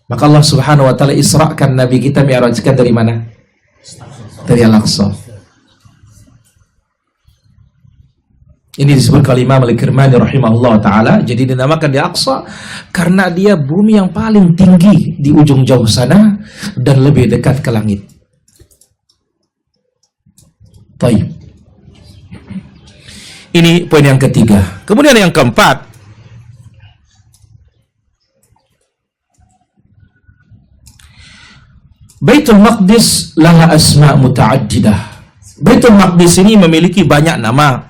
Maka Allah Subhanahu wa taala isra'kan Nabi kita, mi'rajkan dari mana? Dari Al-Aqsa. Ini disebut oleh Imam Al-Kirmani rahimahullah taala. Jadi dinamakan di Aqsa karena dia bumi yang paling tinggi di ujung jauh sana dan lebih dekat ke langit. Baik. Ini poin yang ketiga. Kemudian yang keempat, Baitul Maqdis laha asma' muta'addidah. Baitul Maqdis ini memiliki banyak nama.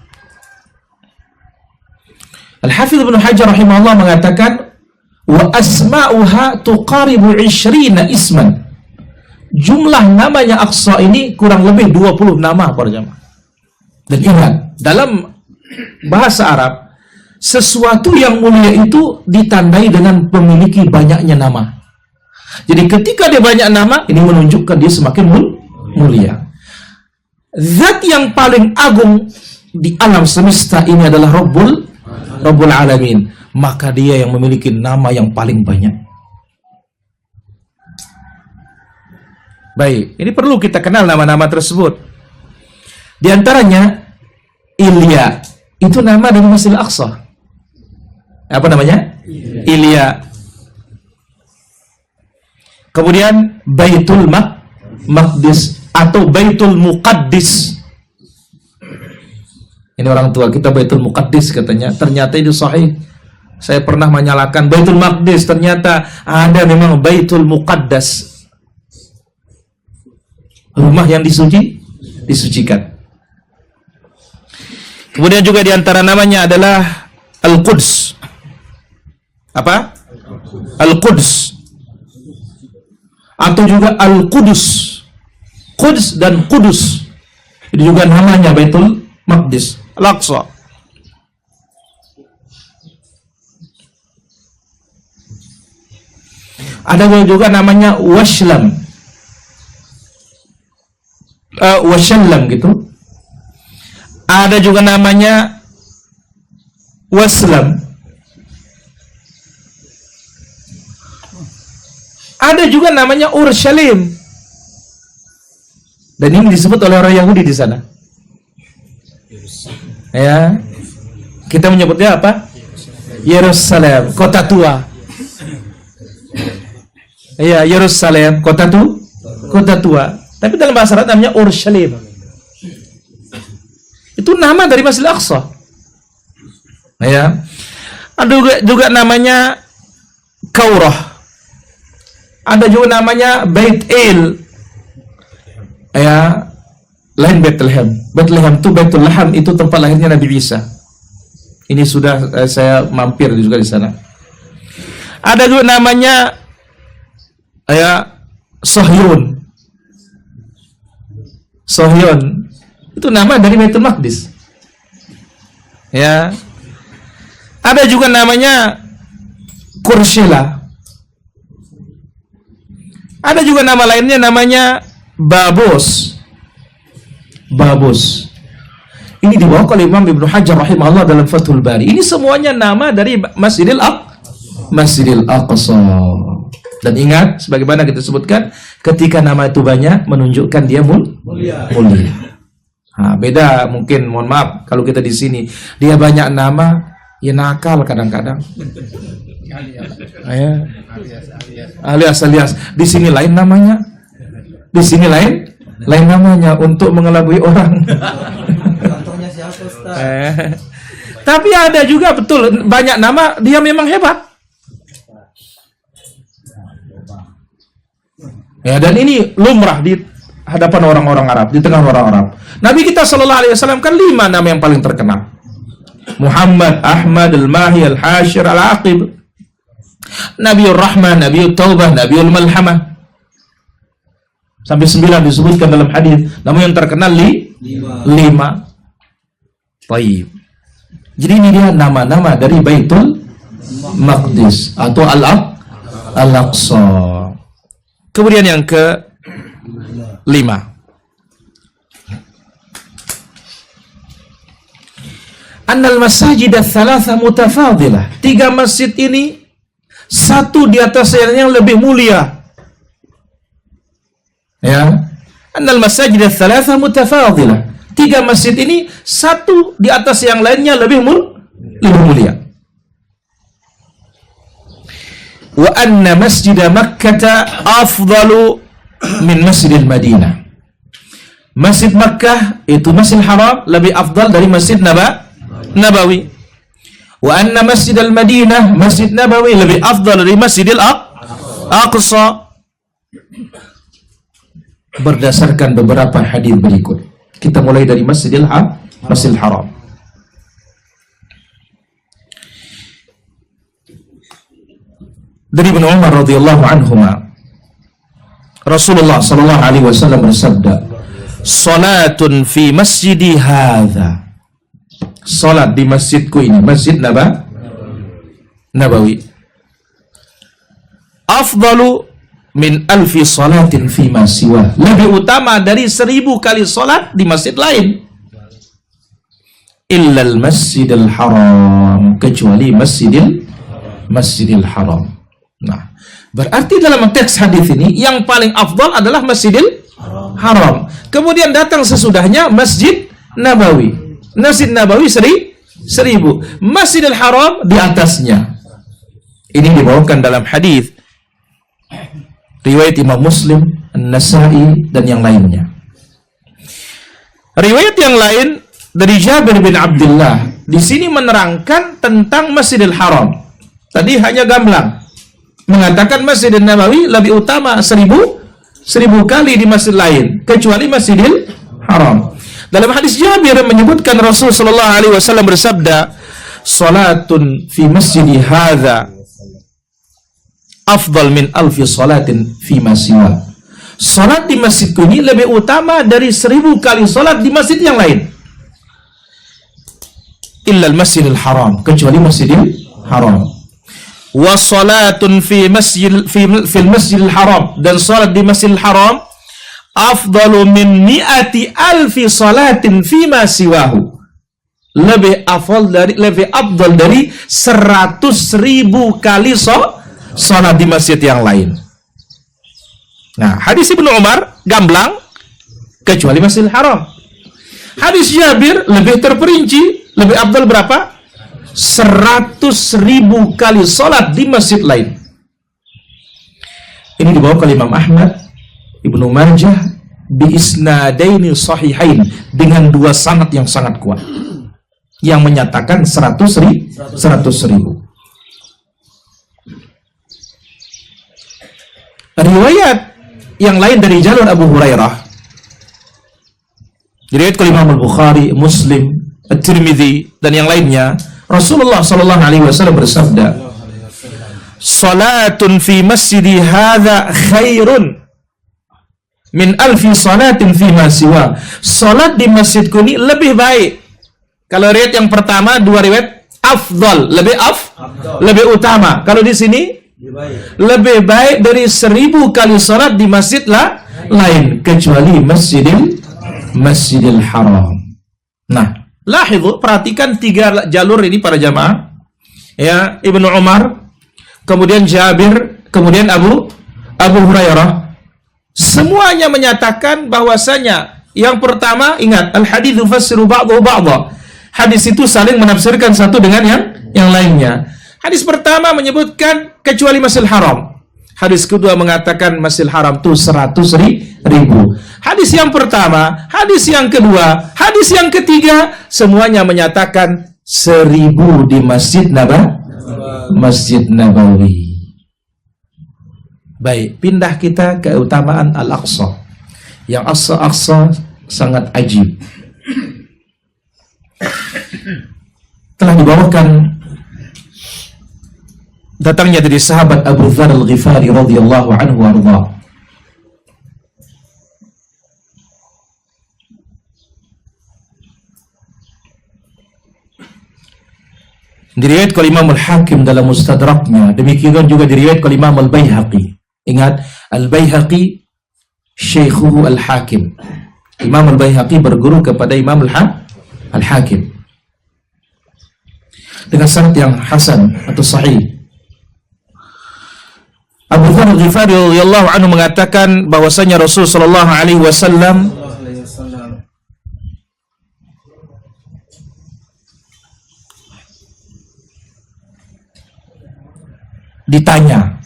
Al-Hafidz Ibnu Hajar rahimahullah mengatakan, wa asma'uha tuqaribu 20 isman. Jumlah namanya Aqsa ini kurang lebih 20 nama para jamaah. Dan ingat, dalam bahasa Arab, sesuatu yang mulia itu ditandai dengan memiliki banyaknya nama. Jadi ketika dia banyak nama, ini menunjukkan dia semakin mulia. Zat yang paling agung di alam semesta ini adalah Rabbul Alamin. Maka dia yang memiliki nama yang paling banyak. Baik, ini perlu kita kenal nama-nama tersebut. Di antaranya Ilya, itu nama dari Masjidil Aqsa. Apa namanya? Ilya. Kemudian Baitul Maqdis atau Baitul Muqaddis. Ini orang tua kita Baitul Muqaddis katanya. Ternyata itu sahih. Saya pernah menyalakan Baitul Maqdis, ternyata ada memang Baitul Muqaddas. Rumah yang disucikan. Kemudian juga diantara namanya adalah Al-Quds. Apa? Al-Quds. Atau juga Al-Qudus. Quds dan Kudus. Itu juga namanya Baitul Maqdis. Al-Aqsa. Ada juga namanya Washlam. Washallam gitu. Ada juga namanya Waslam. Ada juga namanya Urshalim. Dan ini disebut oleh orang Yahudi di sana. Ya. Kita menyebutnya apa? Yerusalem, kota tua. Ya, Yerusalem, kota tua. Tapi dalam bahasa Arab namanya Urshalim. Itu nama dari Masjidil Aqsa. Ya. Ada juga namanya Kaurah. Ada juga namanya Bait El. Ya, lain Bethlehem. Bethlehem itu Baitul Laham, itu tempat lahirnya Nabi Isa. Ini sudah saya mampir juga di sana. Ada juga namanya Sohyun. Sohyun itu nama dari Baitul Maqdis. Ya. Ada juga namanya Kurshela. Ada juga nama lainnya namanya Babos. Ini dibawa oleh Imam Ibnu Hajar rahimahullah dalam Fathul Bari. Ini semuanya nama dari Masjidil Aqsa. Dan ingat, sebagaimana kita sebutkan, ketika nama itu banyak menunjukkan dia mulia. Nah, beda mungkin, mohon maaf, kalau kita di sini dia banyak nama, ya nakal kadang-kadang. Alias. Di sini lain namanya. Di sini lain namanya untuk mengelabui orang. Contohnya siapa, Ustaz? Tapi ada juga betul banyak nama dia memang hebat. Ya, dan ini lumrah di hadapan orang-orang Arab, di tengah orang Arab. Nabi kita sallallahu alaihi wasallam kan 5 nama yang paling terkenal. Muhammad, Ahmad, Al-Mahi, Al-Hashir, Al-Aqib. Nabiul Rahman, Nabiul Taubah, Nabiul Malhamah. Sampai 9 disebutkan dalam hadis. Namun yang terkenal 5. Baik. Jadi ini dia nama-nama dari Baitul Maqdis atau Al-Aqsa. Kemudian yang ke-5. Annal masajid ats-tsalatsa mutafadilah. 3 masjid ini satu di atas yang lebih mulia. Ya, annal masajid ats-tsalatsa mutafadilah. 3 masjid ini satu di atas yang lainnya lebih mulia. Wa anna masjid Makkah afdalu min masjidil Madinah. Masjid Makkah itu Masjidil Haram lebih afdal dari Masjid Nabawi. Wa anna Masjidil Madinah, Masjid Nabawi lebih afdal dari Masjidil Aqsa. Berdasarkan beberapa hadis berikut. Kita mulai dari Masjidil Haram. Dari Ibnu Umar radhiyallahu anhuma, Rasulullah sallallahu alaihi wasallam bersabda, "Salatun fi masjidi hadza." Salat di masjidku ini, Masjid Nabawi. Afdalu min alfi salatin fi ma siwa. Lebih utama dari 1000 kali salat di masjid lain. Illa al-Masjidil Haram, kecuali Masjidil Haram. Nah, berarti dalam teks hadis ini yang paling afdal adalah Masjidil Haram. Kemudian datang sesudahnya Masjid Nabawi. Masjid Nabawi 1000. Masjidil Haram di atasnya. Ini dibawakan dalam hadis riwayat Imam Muslim, An-Nasa'i dan yang lainnya. Riwayat yang lain dari Jabir bin Abdullah di sini menerangkan tentang Masjidil Haram. Tadi hanya gamblang mengatakan Masjidil Nabawi lebih utama 1000 kali di masjid lain kecuali Masjidil Haram. Dalam hadis Jabir menyebutkan Rasul sallallahu alaihi wasallam bersabda, "Salatun fi masjidi hadza afdal min alfi salatin fi ma siwa." Salat di masjidku ini lebih utama dari 1000 kali salat di masjid yang lain. Illa al-Masjidil Haram, kecuali Masjidil Haram. Wa salatun fi Masjidil Haram, dan salat di Masjidil Haram afdalu min 100,000 salatin fi ma siwahu. Lebih afdal dari 100.000 kali salat di masjid yang lain. Nah, hadis Ibnu Umar gamblang kecuali Masjidil Haram. Hadis Jabir lebih terperinci, lebih afdal berapa? 100.000 kali salat di masjid lain. Ini dibawa oleh Imam Ahmad, Ibnu Majah bi isnadaini sahihain, dengan 2 sanad yang sangat kuat yang menyatakan 100.000. Riwayat yang lain dari jalur Abu Hurairah, diriwayatkan oleh Imam Al-Bukhari, Muslim, At-Tirmidzi dan yang lainnya, Rasulullah sallallahu alaihi wasallam bersabda, "Salatun fi masjidi hadza khairun min alfi salatin fi ma siwa." Salat di masjidku ini lebih baik. Kalau riwayat yang pertama, 2 riwayat afdal, lebih utama. Kalau di sini lebih baik dari 1000 kali salat di masjid lain kecuali Masjidil Haram. Nah, lahidhu, perhatikan 3 jalur ini para jamaah. Ya, Ibnu Umar, kemudian Jabir, kemudian Abu Hurairah. Semuanya menyatakan bahwasanya yang pertama, ingat, al-hadits yufassiru ba'dahu ba'dha. Hadis itu saling menafsirkan satu dengan yang lainnya. Hadis pertama menyebutkan kecuali Masjidil Haram. Hadis kedua mengatakan Masjidil Haram itu 100.000. Hadis yang pertama, hadis yang kedua, hadis yang ketiga, semuanya menyatakan 1000 di Masjid Nabawi. Baik, pindah kita ke keutamaan Al-Aqsa. Yang Aqsa sangat ajib. Telah dibawakan datangnya dari sahabat Abu Dzar Al-Ghifari radhiyallahu anhu warḍah. Diriwayatkan oleh Imam Al-Hakim dalam Mustadraknya, demikian juga diriwayatkan oleh Imam Al-Baihaqi. Ingat, Al-Baihaqi syekhuhu Al-Hakim. Imam Al-Baihaqi berguru kepada Imam Al-Hakim dengan sanad yang hasan atau sahih. Al-Ghifari radhiyallahu anhu mengatakan bahwasanya Rasul sallallahu alaihi wasallam ditanya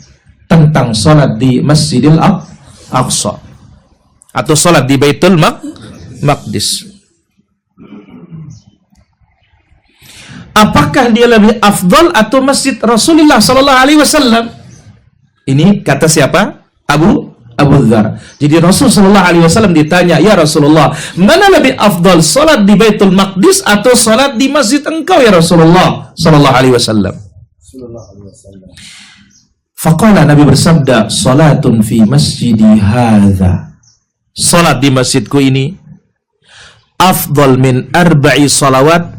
tentang salat di Masjidil Aqsa atau salat di Baitul Maqdis. Apakah dia lebih afdal atau Masjid Rasulullah sallallahu alaihi wasallam? Ini kata siapa? Abu Dzar. Jadi Rasul sallallahu alaihi wasallam ditanya, "Ya Rasulullah, mana lebih afdal, salat di Baitul Maqdis atau salat di masjid engkau ya Rasulullah sallallahu alaihi wasallam?" Faqala, Nabi bersabda, "Salatun fi masjidi hadza." Salat di masjidku ini afdal min 4 salawat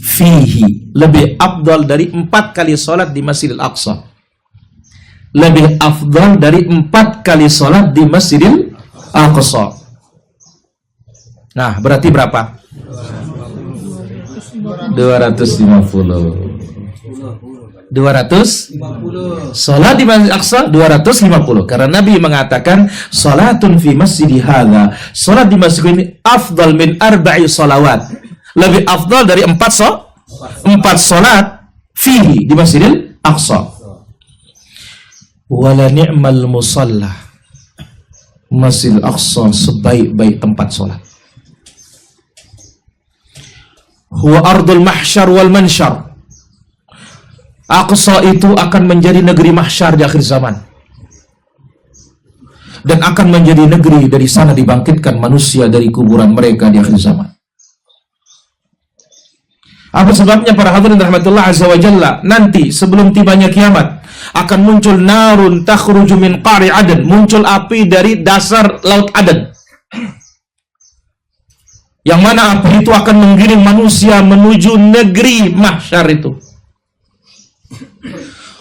fihi, lebih afdal dari 4 kali salat di Masjidil Aqsa. Lebih afdal dari 4 kali salat di Masjidil Aqsa. Nah, berarti berapa? 250. 200 salat di Masjid Aqsa 250, karena Nabi mengatakan salatun fi masjidi hadza, salat di masjid ini afdal min 4 salawat, lebih afdal dari 4 salat fihi di Masjidil Aqsa. Wala ni'mal musalla, Masjidil Aqsa sebaik-baik tempat salat. Huwa ardul mahsyar wal mansyar, Aqsa itu akan menjadi negeri mahsyar di akhir zaman, dan akan menjadi negeri dari sana dibangkitkan manusia dari kuburan mereka di akhir zaman. Apa sebabnya para hadirin rahmatullah azza wa jalla? Nanti sebelum tibanya kiamat akan muncul narun takhruju min qari Aden, muncul api dari dasar laut Aden, yang mana api itu akan menggiring manusia menuju negeri mahsyar itu.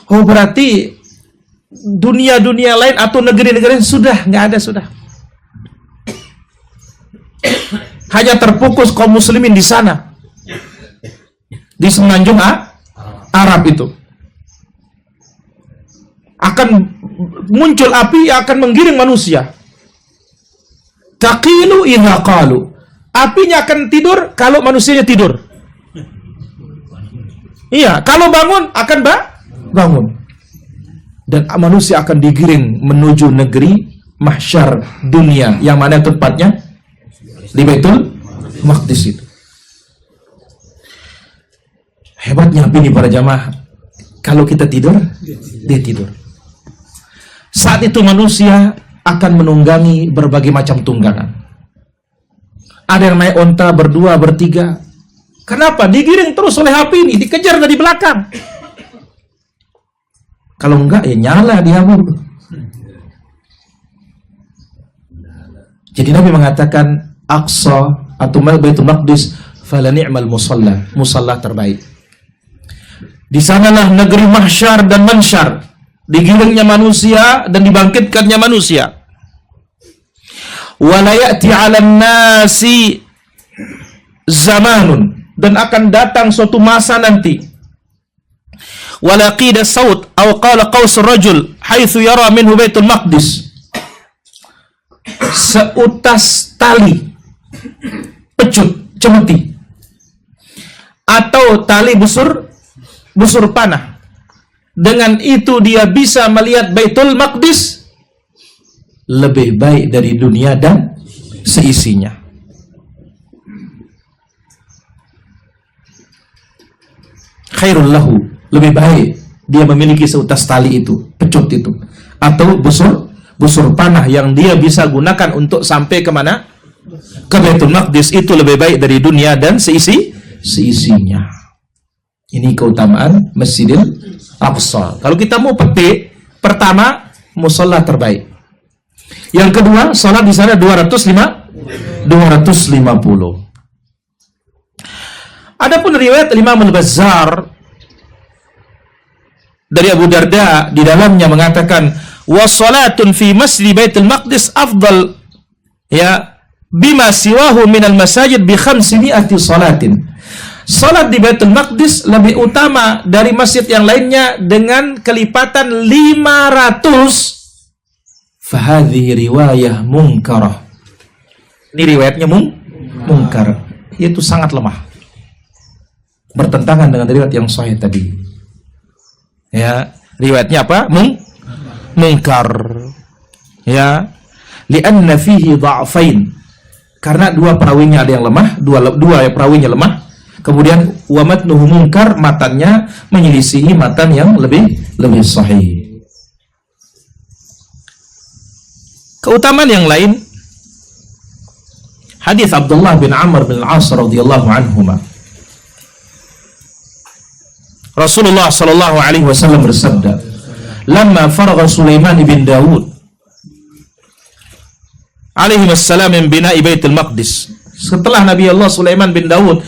Oh, berarti dunia-dunia lain atau negeri-negeri sudah nggak ada, sudah. Hanya terfokus kaum muslimin di sana, di semenanjung Arab itu. Akan muncul api yang akan menggiring manusia. Taqilu idza qalu. Apinya akan tidur kalau manusianya tidur. Iya, kalau bangun akan bangun. Dan manusia akan digiring menuju negeri mahsyar dunia, yang mana tempatnya di Baitul Maqdis itu. Hebatnya apa ini para jamaah? Kalau kita tidur, dia tidur. Saat itu manusia akan menunggangi berbagai macam tunggangan. Ada yang naik onta berdua, bertiga. Kenapa? Digiring terus oleh api ini, dikejar dari belakang. Kalau enggak, ya nyala dia. Jadi Nabi mengatakan Aqsa atau Baitul Maqdis fala ni'mal musalla, musalla terbaik. Di sanalah negeri mahsyar dan mansyar, digiringnya manusia dan dibangkitkannya manusia. Wala ya'ti 'alan nasi zamanun, dan akan datang suatu masa nanti, walaqida saut aw qala qaus rajul haitsu yara minhu Baitul Maqdis, seutas tali pecut cemeti atau tali busur panah, dengan itu dia bisa melihat Baitul Maqdis, lebih baik dari dunia dan seisinya. Khairul lahu, lebih baik dia memiliki seutas tali itu, pecut itu, atau busur panah yang dia bisa gunakan untuk sampai kemana? Ke Baitul Maqdis. Itu lebih baik dari dunia dan seisinya. Ini keutamaan Masjidil Aqsa. Kalau kita mau petik, pertama musalla terbaik. Yang kedua, salat di sana 250. Adapun riwayat Imam Al-Bazzar dari Abu Darda, di dalamnya mengatakan wassalatun fi masjid Baitul Maqdis afdal ya bima siwahu minal masajid bi 500 salatin. Salat di Baitul Maqdis lebih utama dari masjid yang lainnya dengan kelipatan 500 Fahadhihi riwayah munkarah. Ini riwayatnya mungkar. Itu sangat lemah. Bertentangan dengan riwayat yang sahih tadi. Ya, riwayatnya apa? Mungkar. Ya, li'anna fihi dha'fain. Karena dua perawinya ada yang lemah, dua perawinya lemah. Kemudian wa matnuhu munkar, matannya menyelisihi matan yang lebih sahih. Keutamaan yang lain, hadis Abdullah bin Amr bin Al-As radhiyallahu anhuma. Rasulullah sallallahu alaihi wasallam bersabda, "Lamma faragha Sulaiman bin Dawud alaihi wassalam min bina'i Baitul Maqdis." Setelah Nabi Allah Sulaiman bin Dawud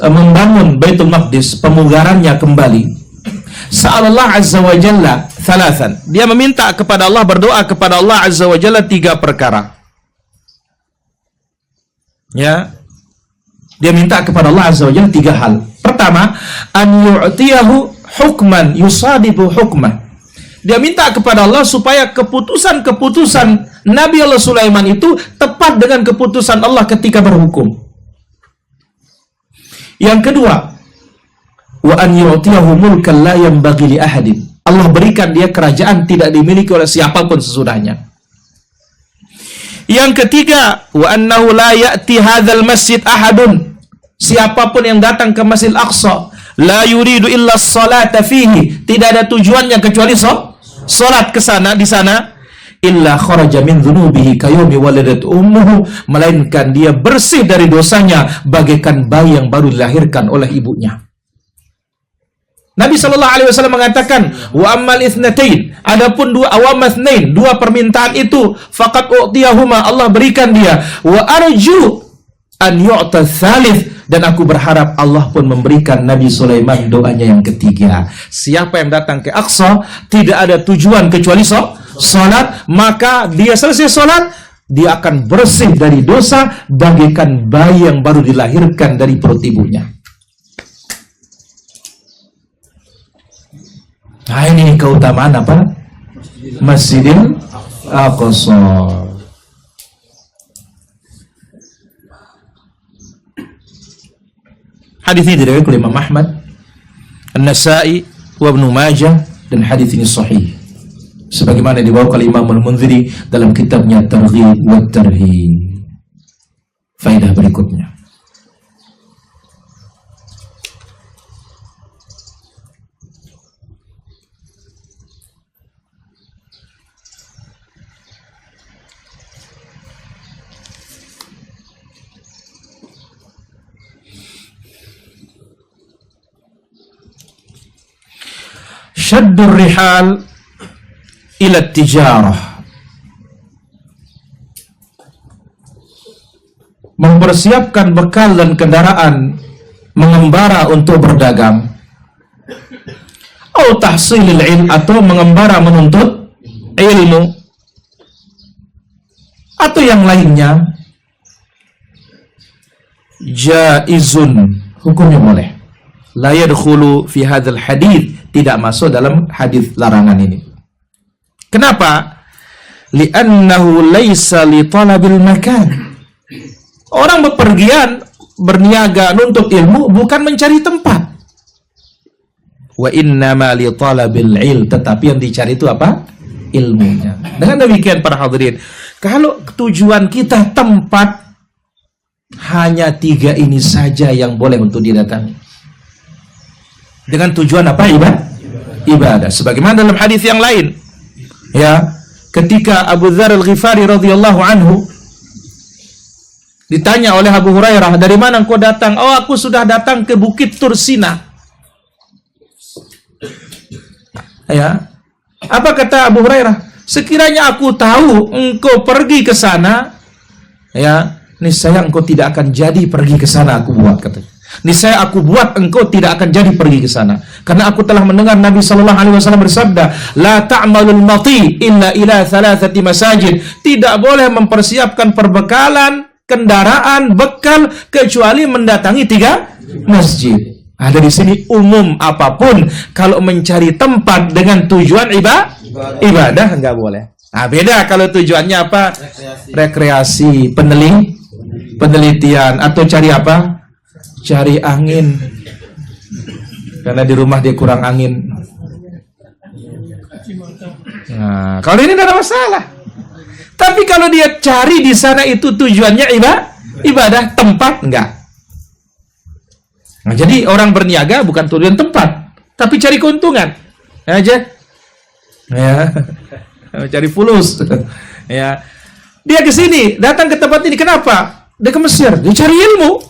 membangun Baitul Maqdis, pemugarannya kembali, sa'alallah azza wa jalla thalathan. Dia meminta kepada Allah, berdoa kepada Allah azza wa jalla 3 perkara. Ya. Dia minta kepada Allah azza wa jalla 3 hal. Pertama, an yu'tiyahu hukman yusadibu hukmah. Dia minta kepada Allah supaya keputusan-keputusan Nabi Allah Sulaiman itu tepat dengan keputusan Allah ketika berhukum. Yang kedua, wa an yu'tiyahu mulkan la yanbaghi li ahadin. Allah berikan dia kerajaan tidak dimiliki oleh siapapun sesudahnya. Yang ketiga, wa annahu la ya'ti hadzal masjid ahadun. Siapapun yang datang ke Masjid Al-Aqsa, la yuridu illa as-salata fihi, tidak ada tujuannya kecuali salat ke sana, di sana, illa kharaja min dhunubihi kayawmi waladat ummuhu, melainkan dia bersih dari dosanya bagaikan bayi yang baru dilahirkan oleh ibunya. Nabi sallallahu alaihi wasallam mengatakan, wa ammal itsnatain, adapun dua permintaan itu, faqad u'tiyahuma, Allah berikan dia, wa arju an yu'ta tsalits, dan aku berharap Allah pun memberikan Nabi Sulaiman doanya yang ketiga. Siapa yang datang ke Aqsa tidak ada tujuan kecuali salat, maka dia selesai salat, dia akan bersih dari dosa bagaikan bayi yang baru dilahirkan dari perut ibunya. Nah, ini keutamaan apa? Masjidil Aqsa. Hadis ini diriwayatkan oleh Imam Ahmad, An-Nasa'i, wa Ibnu Majah, dan hadis ini sahih. Sebagaimana dibawakan oleh Imam Al-Munziri dalam kitabnya Targhib wa Tarhib. Faedah berikutnya. Syaddur rihal ila tijarah, mempersiapkan bekal dan kendaraan mengembara untuk berdagang, atau tahsilil ilm, atau mengembara menuntut ilmu, atau yang lainnya, jaizun, hukumnya boleh. La yadkhulu fi hadzal hadits, tidak masuk dalam hadis larangan ini. Kenapa? Li'annahu laisa li talabil makan. Orang bepergian, berniaga nuntut ilmu bukan mencari tempat. Wa innama li talabil ilm, tetapi yang dicari itu apa? Ilmunya. Dengan demikian para hadirin, kalau tujuan kita tempat, hanya 3 ini saja yang boleh untuk didatangi. Dengan tujuan apa? Ibadah. Sebagaimana dalam hadis yang lain, ya, ketika Abu Dzar Al-Ghifari radhiyallahu anhu ditanya oleh Abu Hurairah, dari mana engkau datang? Oh, aku sudah datang ke Bukit Tursina. Ya. Apa kata Abu Hurairah? Sekiranya aku tahu engkau pergi ke sana, ya, niscaya engkau tidak akan jadi pergi ke sana, aku buat, katanya. Niscaya aku buat engkau tidak akan jadi pergi ke sana, karena aku telah mendengar Nabi sallallahu alaihi wasallam bersabda, la ta'malul mati illa ila thalathati masajid. Tidak boleh mempersiapkan perbekalan, kendaraan, bekal kecuali mendatangi 3 masjid. Ada di sini umum apapun, kalau mencari tempat dengan tujuan ibadah enggak boleh. Nah, beda kalau tujuannya apa? Rekreasi. Penelitian atau cari apa? Cari angin. Karena di rumah dia kurang angin. Nah, kalau ini tidak ada masalah. Tapi kalau dia cari di sana itu tujuannya ibadah tempat enggak. Nah, jadi orang berniaga bukan tujuan tempat, tapi cari keuntungan. Aja. Ya. Cari fulus. Ya. Dia ke sini, datang ke tempat ini kenapa? Dia ke Mesir, dia cari ilmu.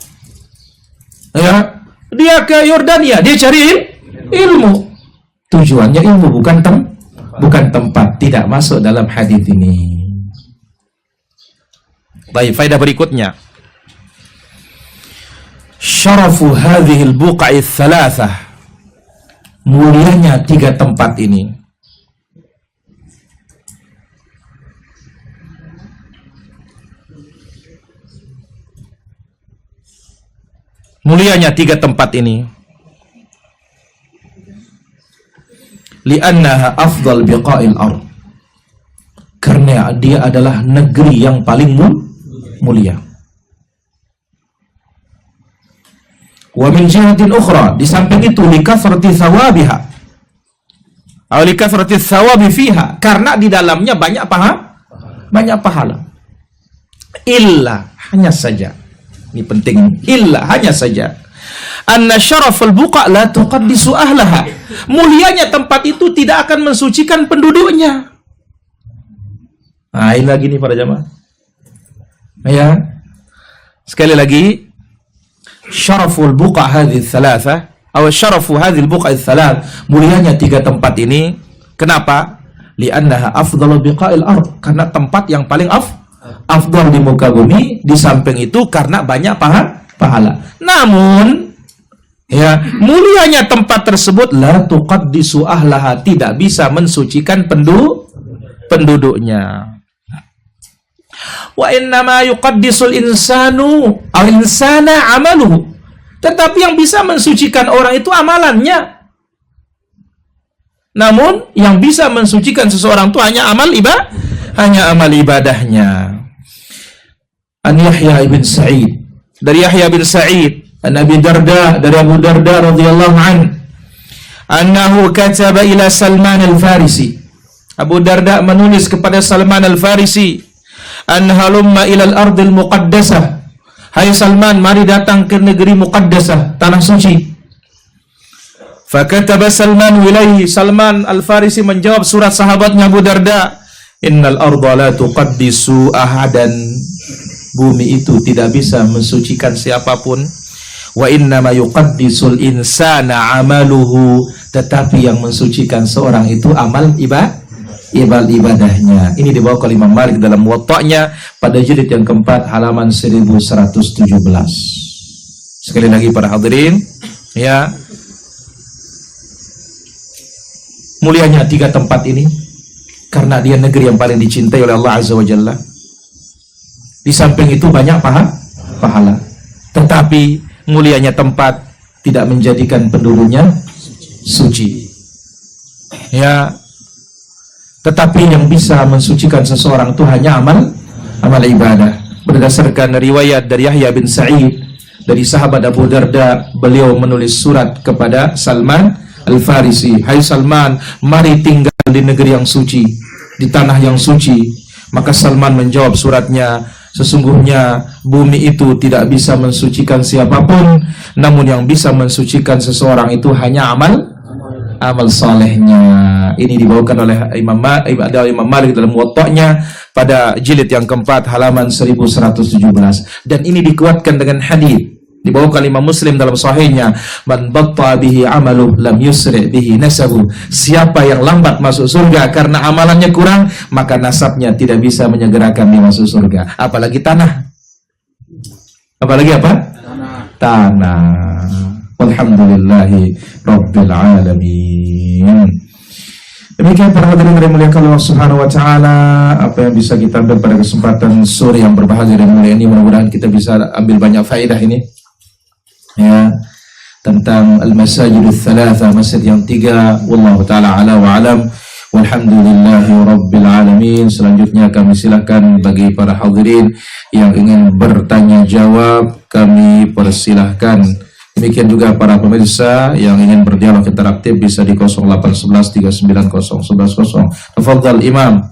Ya. Dia ke Yordania, dia cari ilmu. Tujuannya ilmu bukan tempat, tidak masuk dalam hadis ini. Baik, faedah berikutnya. Syarafu hadhil buqa'i thalathah. Mulianya 3 tempat ini. Mulianya 3 tempat ini. Li'annaha afdal biqa'il ard. Karena dia adalah negeri yang paling mulia. Wa min jihatin ukhra, di samping itu likathrati thawabiha. Aw likathrati thawabi fiha, karena di dalamnya banyak pahala. Illa, hanya saja. Ini penting. Illa, hanya saja. Anna syarafal buqa la tuqaddisu ahlaha. Mulianya tempat itu tidak akan mensucikan penduduknya. Nah, ini lagi nih para jamaah. Ya. Sekali lagi, syaraful buqa hadhihi thalatha atau syarafu hadhil buqa thalath, mulianya 3 tempat ini. Kenapa? Li'annaha afdalu biqa'il ard, karena tempat yang paling afdal di muka bumi. Di samping itu karena banyak pahala. Namun ya, mulianya tempat tersebut la tuqaddisu ahlaha, tidak bisa mensucikan penduduknya. Wa innama yuqaddisul insanu al insana amaluhu. Tetapi yang bisa mensucikan orang itu amalannya. Namun yang bisa mensucikan seseorang itu hanya amal ibadahnya. An Yahya ibn Sa'id, dari Yahya bin Sa'id, an Abi Darda, dari Abu Darda radhiyallahu an, annahu kataba ila Salman al-Farisi. Abu Darda menulis kepada Salman al-Farisi, an halumma ilal ardil muqaddasah. Hai Salman, mari datang ke negeri muqaddasah, tanah suci. Fakataba Salman ilaihi, Salman al-Farisi menjawab surat sahabatnya Abu Darda, innal arda la tuqaddisu ahadan. Bumi itu tidak bisa mensucikan siapapun. Wa innama yuqaddisul insana amaluhu. Tetapi yang mensucikan seorang itu amal ibadahnya. Ini dibawa oleh Imam Malik dalam Muwatta'nya pada jilid yang keempat halaman 1117. Sekali lagi para hadirin, ya, mulianya 3 tempat ini karena dia negeri yang paling dicintai oleh Allah Azza wa Jalla. Di samping itu banyak pahala. Tetapi mulianya tempat tidak menjadikan penduduknya suci. Ya, tetapi yang bisa mensucikan seseorang itu hanya amal ibadah. Berdasarkan riwayat dari Yahya bin Sa'id, dari sahabat Abu Darda, beliau menulis surat kepada Salman al-Farisi. Hai Salman, mari tinggal di negeri yang suci, di tanah yang suci. Maka Salman menjawab suratnya, sesungguhnya bumi itu tidak bisa mensucikan siapapun, namun yang bisa mensucikan seseorang itu hanya amal salehnya. Ini dibawakan oleh Imam Malik dalam Muwatta'nya pada jilid yang keempat halaman 1117. Dan ini dikuatkan dengan hadis dibawakan Imam Muslim dalam sahihnya, man batta bihi amaluh lam yusri bihi nasabu. Siapa yang lambat masuk surga karena amalannya kurang, maka nasabnya tidak bisa menyegerakan dia masuk surga. Apalagi tanah. Apalagi apa? Tanah. Alhamdulillahi Rabbil Alamin. Demikian para hadirin yang dimuliakan Allah Subhanahu wa taala, apa yang bisa kita ambil pada kesempatan sore yang berbahagia dan mulia ini, mudah-mudahan kita bisa ambil banyak faedah ini. Ya, tentang al-masajidul thalatha, masjid yang 3. Wallahu taala ala wa alam. Walhamdulillahi Rabbil Alamin. Selanjutnya kami silakan bagi para hadirin yang ingin bertanya jawab, kami persilahkan. Demikian juga para pemirsa yang ingin berdialog interaktif bisa di 0811 390 1110. Tafadhal Imam.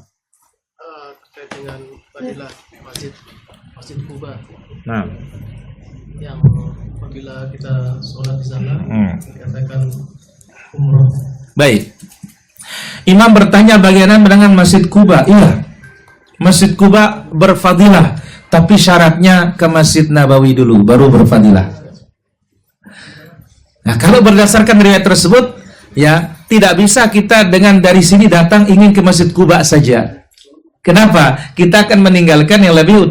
Terkait dengan fadilah Masjid Kuba. Nah, Yang apabila kita sholat di sana dikatakan umroh. baik. Imam bertanya bagaimana dengan Masjid Kuba. Iya, Masjid Kuba berfadilah, tapi syaratnya ke Masjid Nabawi dulu, baru berfadilah. Nah, kalau berdasarkan riwayat tersebut, ya tidak bisa kita dengan dari sini datang ingin ke Masjid Kuba saja. Kenapa? Kita akan meninggalkan yang lebih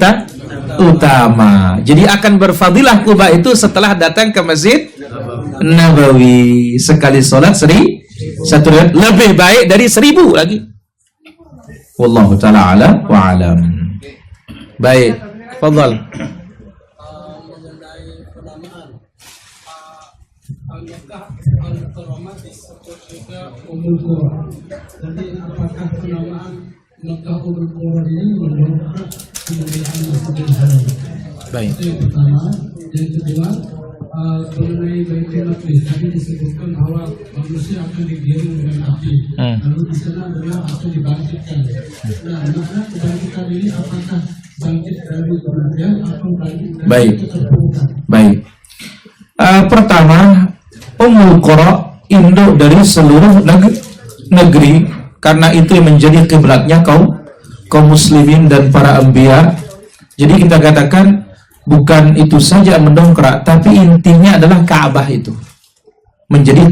utama. Jadi akan berfadilah Kuba itu setelah datang ke Masjid Nabawi. Sekali sholat satu riwayat lebih baik dari 1000 lagi. Wallahu ta'ala ala wa alam. Baik, fadhal. Mengenai penamaan Al-Makkah Al-Karamah disebut juga Ummul Qura. Jadi apakah penamaan Makkah Ummul Qura ini menunjukkan kemuliaan Masjidil Haram? Baik. Itu yang pertama. Yang kedua, mengenai Baitul Maqdis tadi disebutkan bahwa manusia akan digiring dengan api. Lalu di sana beliau akan dibangkitkan. Nah, makna kebangkitan ini apakah bangkit dari kematian atau bangkit dari Baik. keterpurukan? Baik. Pertama, Ummul Qura induk dari seluruh negeri karena itu yang menjadi kiblatnya kaum muslimin dan para anbiya. Jadi kita katakan bukan itu saja mendongkrak, tapi intinya adalah Ka'bah itu menjadi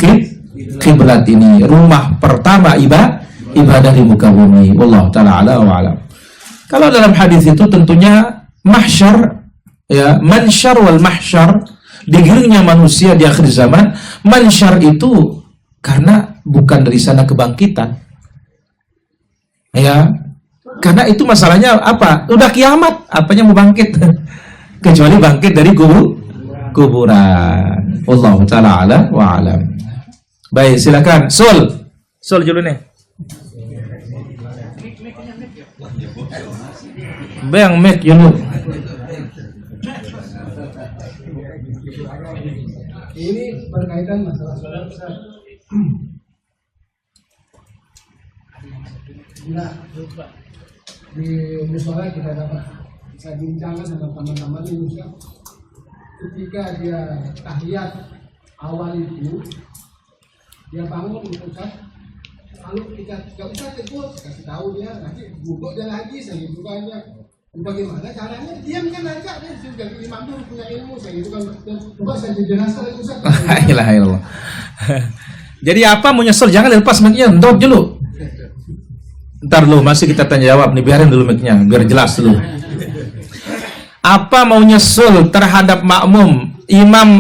kiblat ini, rumah pertama ibadah di muka bumi. Wallahu ta'ala ala wa alam. Kalau dalam hadis itu tentunya mahsyar, ya, mansyar wal mahsyar, digiringnya manusia di akhir zaman. Mansyar itu karena bukan dari sana kebangkitan, ya, karena itu masalahnya apa? Udah kiamat, apanya mau bangkit? Kecuali bangkit dari kuburan. Wallahu ta'ala ala wa alam. Baik, silakan. Sul dulu nih. Bang mic dulu. Ini berkaitan masalah sholat Ustaz. Nah, di musola kita dapat saya bincangkan sama teman-teman ini Ustaz. Ketika dia tahiyat awal itu dia bangun itu Ustaz. Lalu kita nggak usah tegur, kasih tahu dia nanti bubuk dia lagi saya gitu kan ya. Bagaimana caranya? Diamkan aja dia sudah imam dulu punya ilmu saya gitu kan. Coba saya jelaskan itu Ustaz. La ilaha illallah. Jadi apa mau nyesel jangan lepas mic-nya, ndot dulu. Ntar dulu masih kita tanya jawab nih, biarin dulu mic-nya biar jelas dulu. Apa mau nyesel terhadap makmum?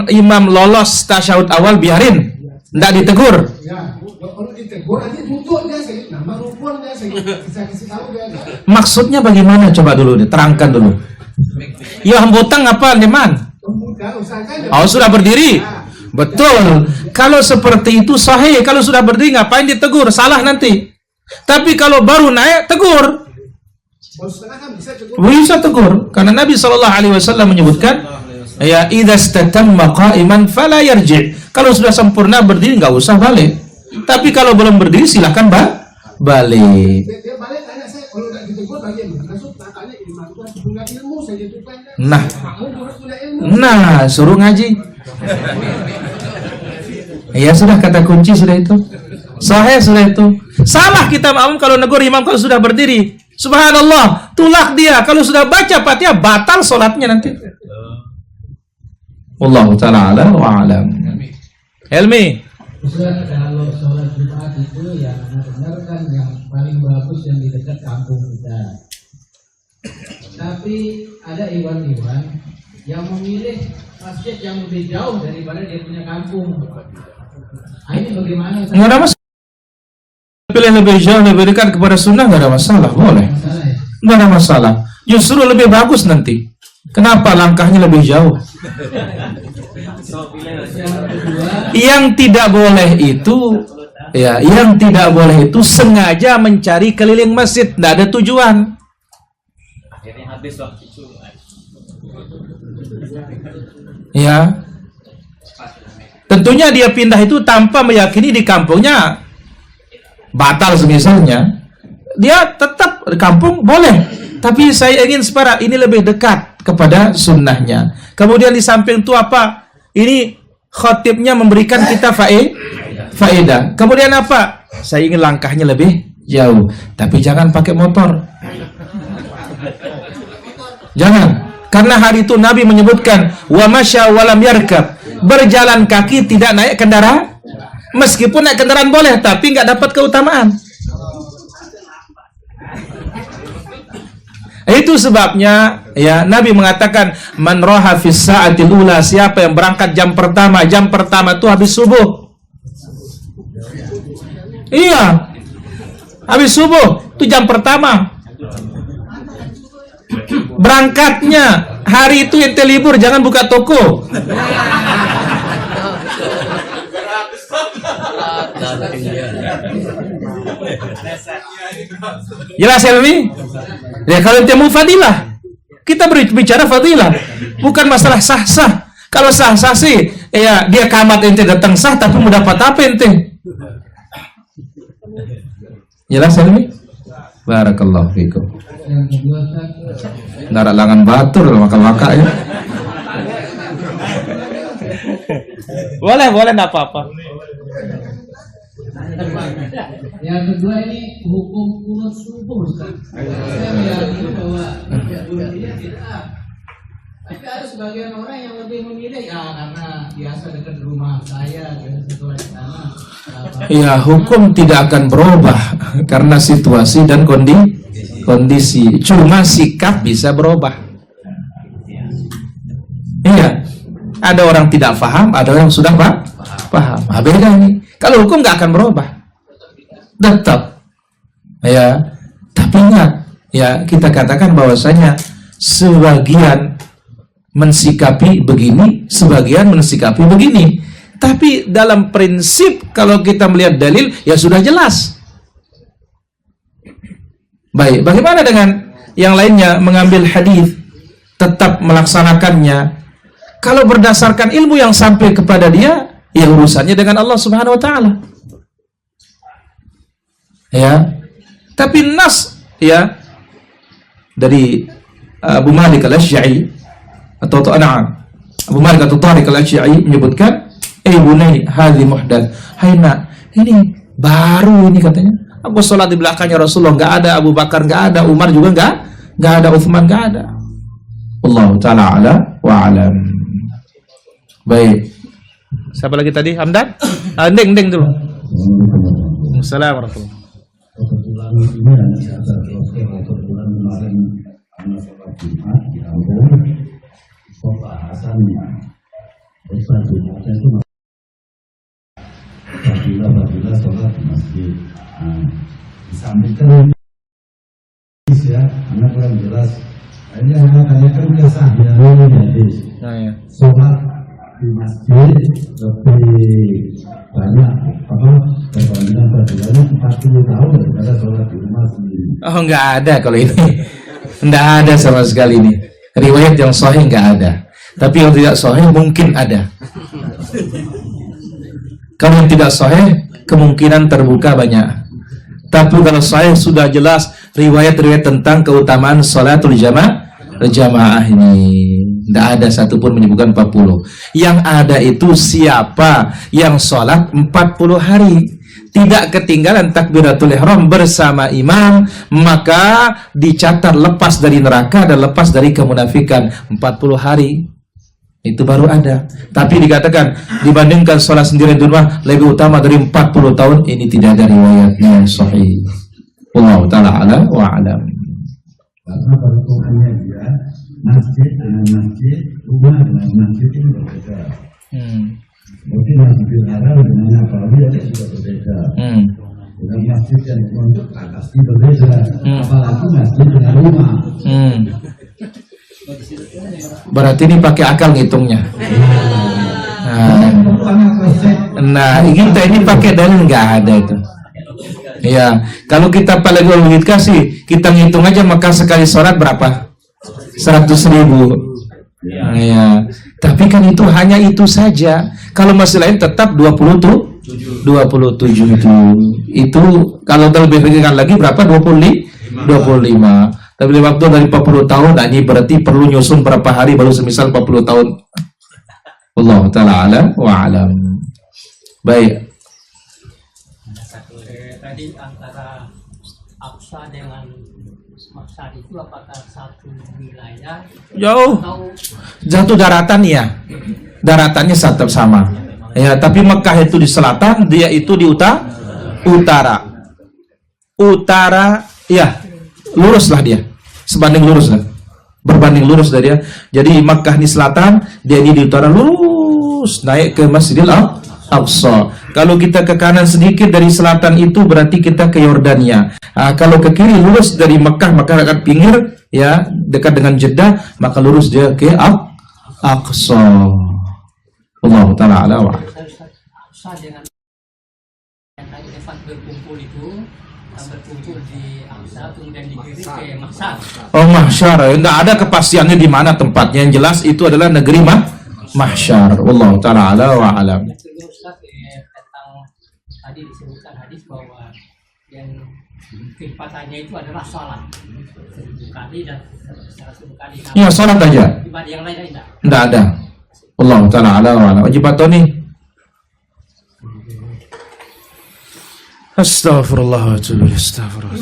Imam lolos tasyahud awal biarin. Nggak ditegur. Ya, kalau ditegur nanti butuh dia saya nama rukun dia saya kasih tahu dia. Maksudnya bagaimana? Coba dulu deh, terangkan dulu. Ya hambutang apa nyaman? Bukan, usahakan. Oh sudah berdiri. Betul. Kalau seperti itu sahih. Kalau sudah berdiri ngapain ditegur? Salah nanti. Tapi kalau baru naik tegur. Bisa tegur. Karena Nabi SAW menyebutkan, ya idza istatamma qa'iman fala yarji'. Kalau sudah sempurna berdiri nggak usah balik. Tapi kalau belum berdiri silakan balik. Dia balik tanya saya kalau nggak ditegur bagaimana? Maksud katanya imam itu harus punya ilmu saya gitu kan. Nah. Makmum harus punya ilmu. Nah, suruh ngaji. Ya sudah, kata kunci sudah itu. Sahih sudah itu. Salah kita makmum kalau negur imam kalau sudah berdiri. Subhanallah, tulak dia. Kalau sudah baca Fatihah batal sholatnya nanti. Wallahu ta'ala ala wa alam. Helmi. Ustaz, kalau sholat Jumat itu yang benar kan yang paling bagus yang di dekat kampung kita. Tapi ada iwan-iwan yang memilih masjid yang lebih jauh daripada dia punya kampung. Nah, ini bagaimana? Ustaz? Nggak ada masalah. Pilih lebih jauh, lebih dekat kepada sunnah nggak ada masalah, boleh. Masalah ya? Nggak ada masalah. Justru lebih bagus nanti. Kenapa langkahnya lebih jauh? Yang kedua, Yang tidak boleh itu Ya, yang tidak boleh itu sengaja mencari keliling masjid, tidak ada tujuan. Akhirnya habis waktu itu. Ya. Tentunya dia pindah itu tanpa meyakini di kampungnya batal semisalnya. Dia tetap di kampung boleh, tapi saya ingin supaya ini lebih dekat kepada sunnahnya. Kemudian di samping itu apa? Ini khatibnya memberikan kita faedah. Kemudian apa? Saya ingin langkahnya lebih jauh, tapi jangan pakai motor. Jangan, karena hari itu Nabi menyebutkan wa masya walam yarkab, berjalan kaki tidak naik kendaraan. Meskipun naik kendaraan boleh, tapi nggak dapat keutamaan. Itu sebabnya ya Nabi mengatakan man roha fis sa'atil ula, siapa yang berangkat jam pertama itu habis subuh. Iya, habis subuh itu jam pertama. Berangkatnya hari itu ente libur, jangan buka toko. Jelas ya ini? Ya kalau ente mau fadilah, kita berbicara fadilah, bukan masalah sah-sah. Kalau sah-sah sih, ya dia kamat ente datang sah, tapi mau dapat apa ente? Jelas ya ini? Barakallahu fikum. Yang kedua, Narak langan batur maka-maka ya. Boleh, enggak apa-apa. Yang kedua ini hukum kunut subuh, Ustaz. Saya meyakini bahwa dia tidak. Tapi ada sebagian orang yang lebih memilih karena biasa dekat rumah saya, biasa sekolah di sana. Ya, hukum tidak akan berubah karena situasi dan kondisi. Cuma sikap bisa berubah. Iya. Ada orang tidak paham, ada orang sudah paham. Beda nih. Kalau hukum nggak akan berubah. Tetap. Ya. Tapi ingat, ya kita katakan bahwasanya sebagian mensikapi begini, sebagian mensikapi begini. Tapi dalam prinsip kalau kita melihat dalil ya sudah jelas. Baik, bagaimana dengan yang lainnya mengambil hadis tetap melaksanakannya? Kalau berdasarkan ilmu yang sampai kepada dia, ya urusannya dengan Allah Subhanahu wa taala. Ya. Tapi nas ya dari Abu Malik Al-Asy'ari atau Abu Malik atau Tariq Al-Asy'ari menyebutkan, bunai hadhi muhdath. Hai nak, ini baru ini katanya. Aku sholat di belakangnya Rasulullah, nggak ada Abu Bakar, nggak ada Umar juga nggak ada Utsman, nggak ada. Allah taala ala wa alam. Baik. Siapa lagi tadi? Hamdan? Deng dulu. Assalamualaikum warahmatullahi. Kebetulan ini hanya saya kebetulan kemarin anak sholat Jumat di Ambon, pembahasannya sholat Jumatnya itu apabila sholat di masjid. Disampaikan ya, anak kurang jelas. Ini anak tanyakan ke sahnya hadis. Sholat di masjid lebih banyak perbandingan fadilahnya 40 tahun daripada sholat di rumah sendiri. Oh, nggak ada kalau ini. Nggak ada sama sekali ini. Riwayat yang sahih nggak ada. Tapi yang tidak sahih mungkin ada. Kalau yang tidak sahih kemungkinan terbuka banyak. Tapi kalau sahih sudah jelas riwayat-riwayat tentang keutamaan sholatul jamaah ini. Tidak ada satupun menyebutkan 40. Yang ada itu siapa yang sholat 40 hari tidak ketinggalan takbiratul ihram bersama imam, maka dicatat lepas dari neraka dan lepas dari kemunafikan 40 hari. Itu baru ada. Tapi dikatakan dibandingkan sholat sendiri di rumah lebih utama dari 40 tahun, ini tidak ada riwayatnya yang sahih. Wallahu ta'ala ala wa alam. Karena perhitungannya dia masjid dengan masjid, rumah dengan masjid itu berbeda. Mungkin masjid haram dengan Nabawi ada juga berbeda. Dengan masjid yang untuk pasti berbeda. Apalagi masjid dengan rumah. Berarti ini pakai akal ngitungnya. Nah, kita ini pakai dalil nggak ada itu. Ya, kalau kita paling ulil kasih, kita ngitung aja maka sekali sholat berapa? 100.000. Ya, tapi kan itu hanya itu saja. Kalau masih lain tetap 27 itu kalau lebih ringan lagi berapa? 25. Tapi waktu dari 40 tahun, nah ini berarti perlu nyusun berapa hari baru semisal 40 tahun. Allah Ta'ala ala wa alam. Baik. Tadi antara Aqsa dengan Maksar itu apakah satu wilayah? Jauh. Satu daratan ya. Daratannya tetap sama. Ya, tapi Mekah itu di selatan, dia itu di utara. Utara, ya. Luruslah dia. Sebanding lurus lah. Berbanding lurus dari dia. Jadi Mekah di selatan, dia di utara lurus naik ke Masjidil Aqsa. Kalau kita ke kanan sedikit dari selatan itu berarti kita ke Yordania. Kalau ke kiri lurus dari Mekah maka akan pinggir ya dekat dengan Jeddah maka lurus dia ke Aqsa. Allah Ta'ala ala wa. Aqsa dengan yang tadi Evan berkumpul itu berkumpul di Aqsa kemudian dikirim ke Mahsyar. Oh Mahsyar, enggak ada kepastiannya di mana tempatnya. Yang jelas itu adalah negeri Mahsyar. Allah Ta'ala ala wa alam. Tadi disebutkan hadis bahwa yang kehidupannya itu adalah sholat 1000 kali dan 100 kali. Ya sholat aja. Ibadah yang lain enggak? Enggak ada. Allah Ta'ala ala wa alam. Wajib Tony. Astagfirullah wa atubu ilaih. Astagfirullah.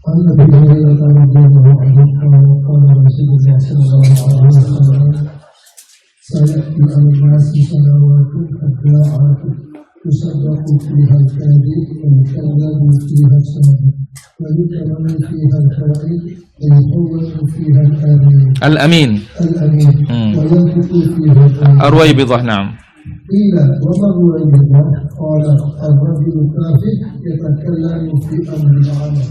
عن ابي هريره رضي الله عنه قال رسول الله صلى الله عليه وسلم سياتي على الناس سنوات خداعات يصدق فيها الكاذب ويكذب فيها الصادق ويكرم فيها الفائد ويخون فيها الامين وينفق فيها الرويبضة. نعم. قيل وما الرويبضة؟ قال الرجل الكافر يتكلم في امر العمل.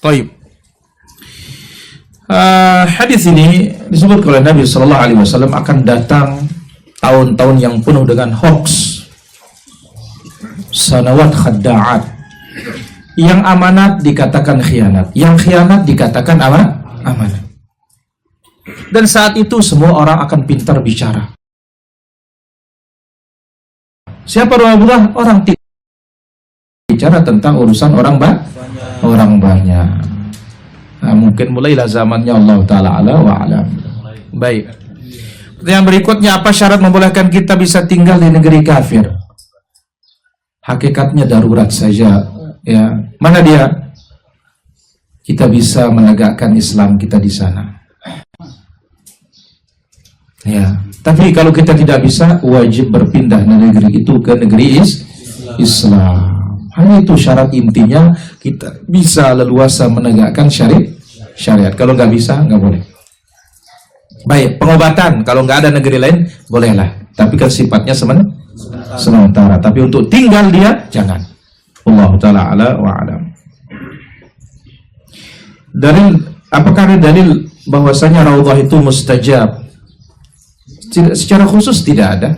Taib. Hadis ini disebut oleh Nabi Sallallahu Alaihi Wasallam akan datang tahun-tahun yang penuh dengan hoax, sanawat khadda'at. Yang amanat dikatakan khianat, yang khianat dikatakan amanat. Dan saat itu semua orang akan pintar bicara. Siapa Rasulullah? Orang tidak bicara tentang urusan orang banyak. Nah, mungkin mulailah zamannya Allah Ta'ala ala wa alam. Baik. Yang berikutnya, apa syarat membolehkan kita bisa tinggal di negeri kafir? Hakikatnya darurat saja. Ya, mana dia? Kita bisa menegakkan Islam kita di sana. Ya. Tapi kalau kita tidak bisa, wajib berpindah negeri itu ke negeri Islam. Hanya itu syarat intinya, kita bisa leluasa menegakkan syariat. Kalau nggak bisa, nggak boleh. Baik, pengobatan kalau nggak ada negeri lain, bolehlah. Tapi kan sifatnya sementara. Tapi untuk tinggal dia, jangan. Allah Ta'ala ala wa alam. Apakah ada dalil bahwasanya Raudhah itu mustajab? Secara khusus tidak ada.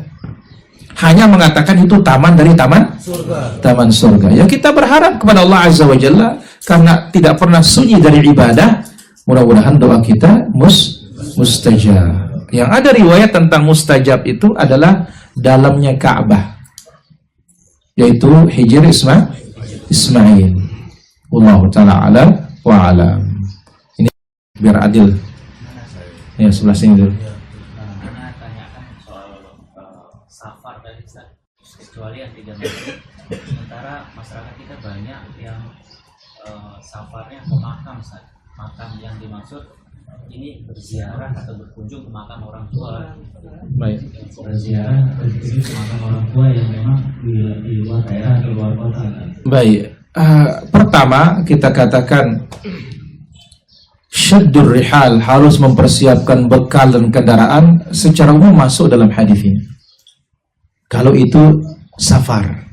Hanya mengatakan itu taman dari taman surga. Ya kita berharap kepada Allah Azza wa Jalla karena tidak pernah sunyi dari ibadah. Mudah-mudahan doa kita mustajab. Yang ada riwayat tentang mustajab itu adalah dalamnya Ka'bah, yaitu Hijr Ismail. Wallahu ta'ala ala wa alam. Ini biar adil. Ya sebelah sini dulu. Kecuali yang tidak masuk. Sementara masyarakat kita banyak yang safarnya ke makam, makam yang dimaksud ini berziarah atau berkunjung ke makam orang tua. Baik. Berziarah berkunjung ke makam orang tua yang memang di luar daerah atau luar kota. Baik. Pertama kita katakan syaddur rihal, harus mempersiapkan bekal dan kendaraan secara umum masuk dalam hadis ini. Kalau itu safar.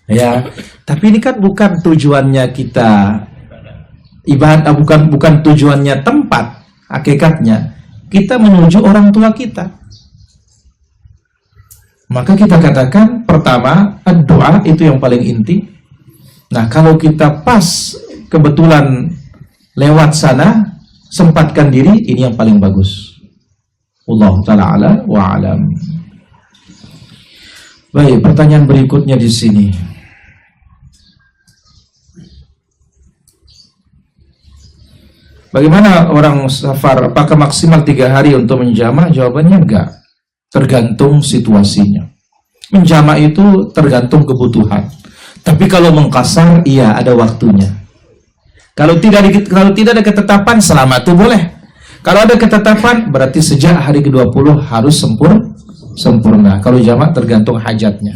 Ya, tapi ini kan bukan tujuannya kita ibadah, bukan tujuannya tempat, hakikatnya kita menuju orang tua kita. Maka kita katakan pertama, doa itu yang paling inti. Nah, kalau kita pas kebetulan lewat sana, sempatkan diri, ini yang paling bagus. Wallahu ta'ala ala wa alam. Baik, pertanyaan berikutnya di sini. Bagaimana orang safar? Apakah maksimal 3 hari untuk menjamak? Jawabannya enggak. Tergantung situasinya. Menjamak itu tergantung kebutuhan. Tapi kalau mengqasar, iya ada waktunya. Kalau tidak ada ketetapan, selama itu boleh. Kalau ada ketetapan, berarti sejak hari ke-20 harus sempurna. Kalau jamak tergantung hajatnya.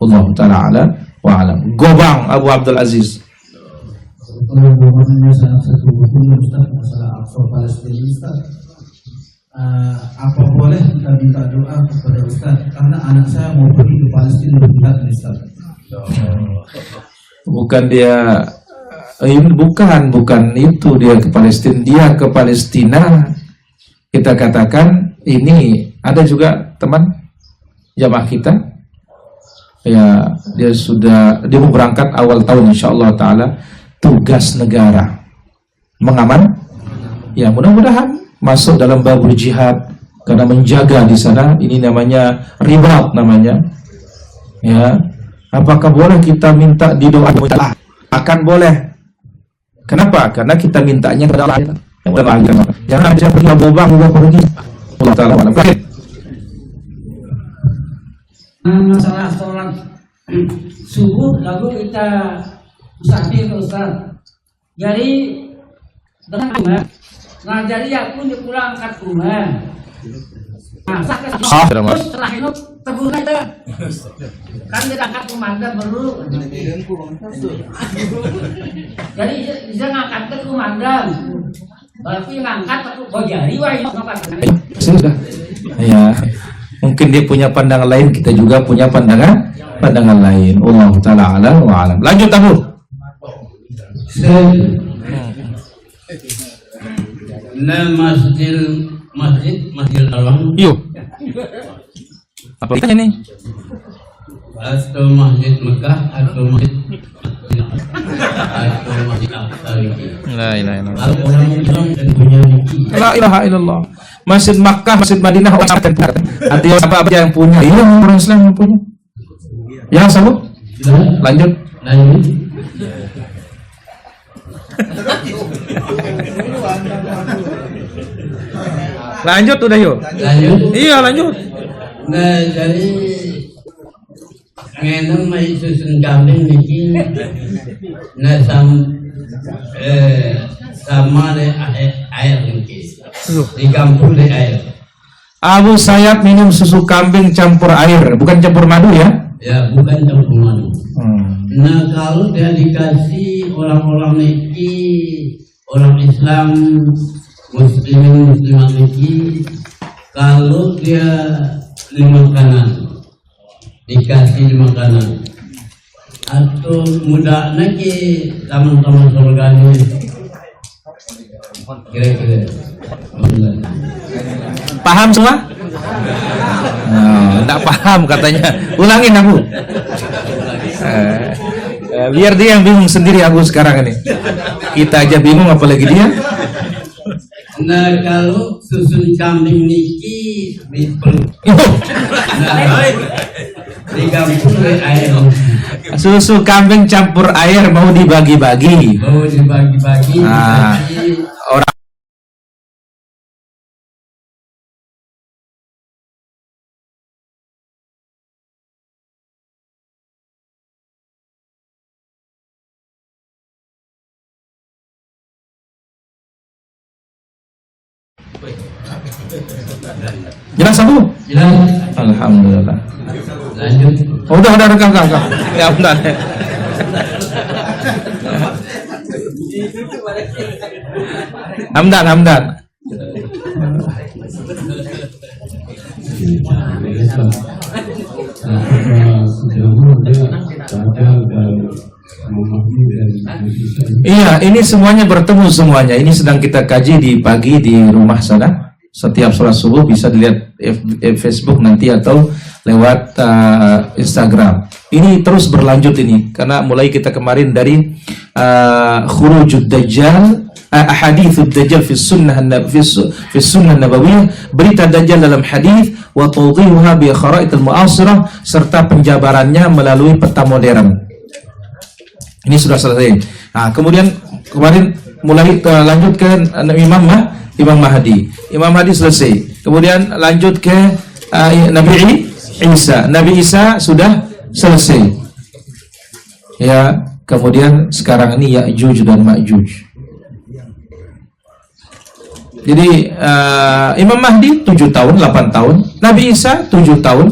Wallahu ta'ala ala wa alam. Gobang Abu Abdul Aziz. Kalau momennya sangat terhubung Ustaz masalah Aqsa Palestina Ustaz, apa boleh kita minta doa kepada Ustaz karena anak saya mau pergi ke Palestina berjihad Ustaz? Bukan dia, bukan itu dia ke Palestina. Dia ke Palestina, kita katakan ini ada juga teman jamaah kita. Ya, dia mau berangkat awal tahun insyaallah taala. Tugas negara mengaman, ya mudah-mudahan masuk dalam babul jihad karena menjaga di sana. Ini namanya ribat namanya. Ya, apakah boleh kita minta didoakan? Akan boleh. Kenapa? Karena kita mintanya kepada Allah. Jangan aja pergi bobang pergi. Allah Taala alam. Masalah sholat subuh lalu kita musafir Ustaz. Jadi dengan rumah. Nah jadi aku pulang ke rumah. Nah setelah itu teguran itu kan dirangkat komandan baru. Jadi bisa ngangkat ke komandan. Berarti ngangkat aku bojari wah sudah. Ya. Mungkin dia punya pandangan lain, kita juga punya pandangan lain. Allah Ta'ala ala wa alam. Lanjut Abu. Masjid Al-Alam. Yuk. Apa ini? Atau Masjid Mekah atau Masjid Aqsa. La ilaha illallah. Orang Islam tentunya La ilaha illallah. Masjid Makkah, Masjid Madinah, artinya apa yang punya? Iya, orang Islam yang punya. Ya, Sabu. Lanjut. Lanjut udah yuk. Iya lanjut. Nah jadi ngeneng mai susun kambing niki nah sama le air niki di kampung le air. Abu Sayyaf minum susu kambing campur air, bukan campur madu ya? Ya bukan campur madu. Nah kalau dia dikasih orang-orang niki, orang Islam muslimat niki, kalau dia 5 makanan dikasih 5 makanan atau muda niki teman-teman surganya kira-kira paham semua? Tidak paham katanya. Ulangin Abu. Biar dia yang bingung sendiri Abu sekarang ini. Kita aja bingung apalagi dia. Nah kalau susun kambing niki di kampung air. Susu kambing campur air mau dibagi-bagi. Mau dibagi-bagi. Orang jelas Abu? Jelas. Alhamdulillah. Lanjut. Udah rekam. Ya bentar. Hamdan. Iya, ini semuanya bertemu semuanya. Ini sedang kita kaji di pagi di rumah sana. Setiap sholat subuh bisa dilihat Facebook nanti atau lewat Instagram. Ini terus berlanjut ini karena mulai kita kemarin dari khurujud dajjal, ahadithud dajjal fi sunnah nabawiyah, berita dajjal dalam hadis, wa tawdihuha bi khara'it al-mu'asirah, serta penjabarannya melalui peta modern. Ini sudah selesai. Nah, kemudian kemarin mulai lanjut ke Imam Mahdi. Imam Mahdi selesai. Kemudian lanjut ke Nabi Isa. Nabi Isa sudah selesai. Ya, kemudian sekarang ini Ya'juj dan Ma'juj. Jadi Imam Mahdi 7 tahun, 8 tahun. Nabi Isa 7 tahun.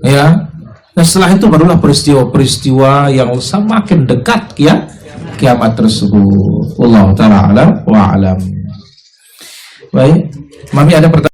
Ya. Nah, setelah itu barulah peristiwa-peristiwa yang semakin dekat ya kiamat tersebut. Wallahu ta'ala a'lam wa a'lam. Baik, Mami ada pertanyaan?